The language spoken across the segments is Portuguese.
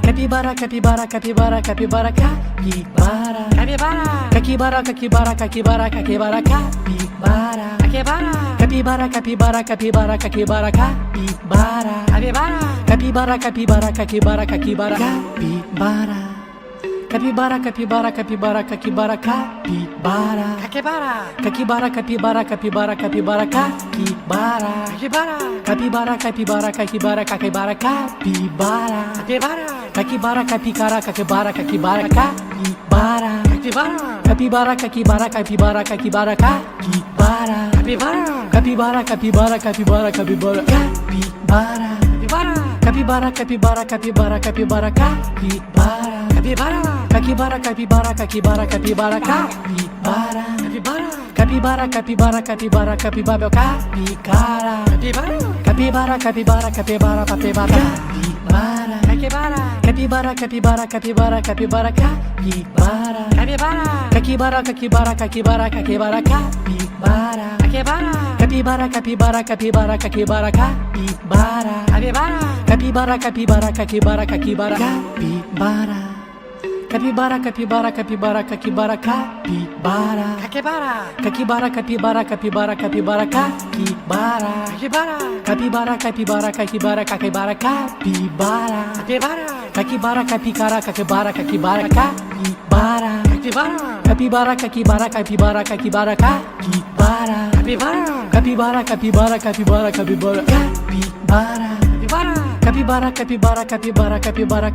Capibara, capibara, capibara, capibara, capibara. Capibara. Capibara, capibara, capibara, capibara, capibara. Capibara. Capibara, capibara, capibara, capibara, capibara. Capibara. Capibara, capibara, capibara, capibara, capibara. Capibara, capibara, capibara, capibara, capibara. Capibara. Capibara, capibara, capibara, capibara, capibara. Capibara. Capibara, capibara, capibara, capibara, capibara. Capibara. Capibara, capibara, capibara, capibara, capibara. Capibara. Capibara, capibara, capibara, capibara, capibara. Capibara. Capibara, capibara, capibara, capibara, capibara. Capibara. Capibara, capibara, capibara, capibara, capibara. Capibara. Capibara, capibara, capibara, capibara, capibara. Capibara. Capibara, capibara, capibara, capibara, capibara. Capibara. Capibara, capibara, capibara, capibara, capibara. Capibara. Capibara, capibara, capibara, capibara, capibara. Capibara. Capibara, capibara, capibara, capibara, capibara. Capibara. Capibara, capibara, capibara, capibara, capibara. Capibara. Capibara, capibara, capibara, capibara, capibara. Capibara, capibara, capibara, capibara, capibara. Capibara. Capibara, capibara, capibara, capibara, capibara. Capibara. Capibara, capibara, capibara, capibara, capibara. Capibara. Capibara, capibara, capibara, capibara, capibara. Capibara. Capibara, capibara, capibara, capibara, capibara. Capibara. Capibara, capibara, capibara, capibara, capibara. Capibara. Capibara, capibara, capibara, capibara, capibara. Capibara. Capibara, capibara, capibara, capibara, capibara. Capibara. Capibara, capibara, capibara, capibara, capibara.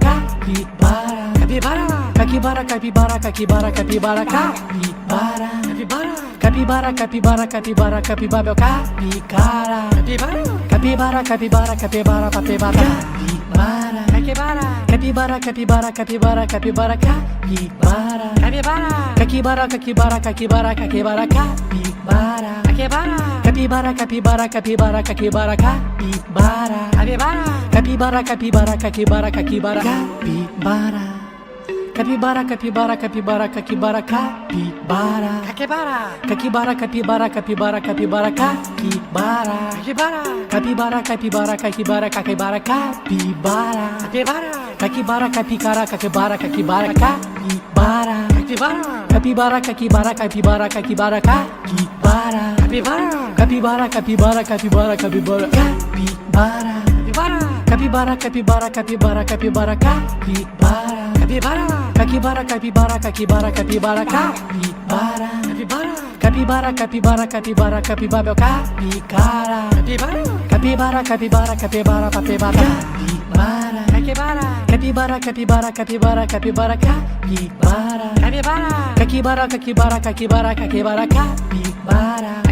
Capibara. Capibara, capibara, capibara, capibara, capibara. Capibara. Capibara, capibara, capibara, capibara, capibara. Capibara. Capibara, capibara, capibara, capibara, capibara. Capibara. Capibara, capibara, capibara, capibara, capibara. Capibara. Capibara, capibara, capibara, capibara, capibara. Capibara, capibara, capibara, capibara, capibara. Capibara. Capibara, capibara, capibara, capibara, capibara. Capibara, capibara, capibara, capibara, capibara. Capibara, capibara, capibara, capibara, capibara. Capibara, capibara, capibara, capibara, capibara. Capibara, capibara, capibara, capibara, capibara. Capibara, capibara, capibara, capibara, capibara. Capibara, capibara, capibara, capibara, capibara. Capibara, capibara, capibara, capibara, capibara. Capibara, capibara, capibara, capibara, capibara. Capibara, capibara, capibara, capibara, capibara. Capibara, capibara, capibara, capibara, capibara. Capibara, capibara, capibara, capibara, capibara. Capibara, capibara, capibara, capibara,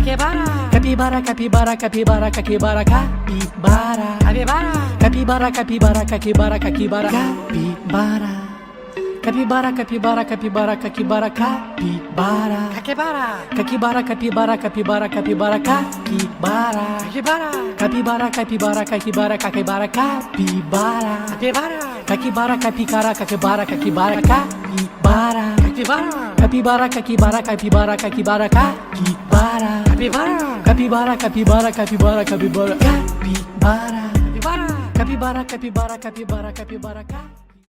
capibara. Capibara, capibara, capibara, capibara, capibara. Capibara, capibara, capibara, capibara, capibara. Capibara, capibara, capibara, capibara, capibara. Capibara, capibara, capibara, capibara, capibara. Capibara, capibara, capibara, capibara, capibara. Capibara, capibara, capibara, capibara, capibara. Capibara, capibara, capibara, capibara, capibara.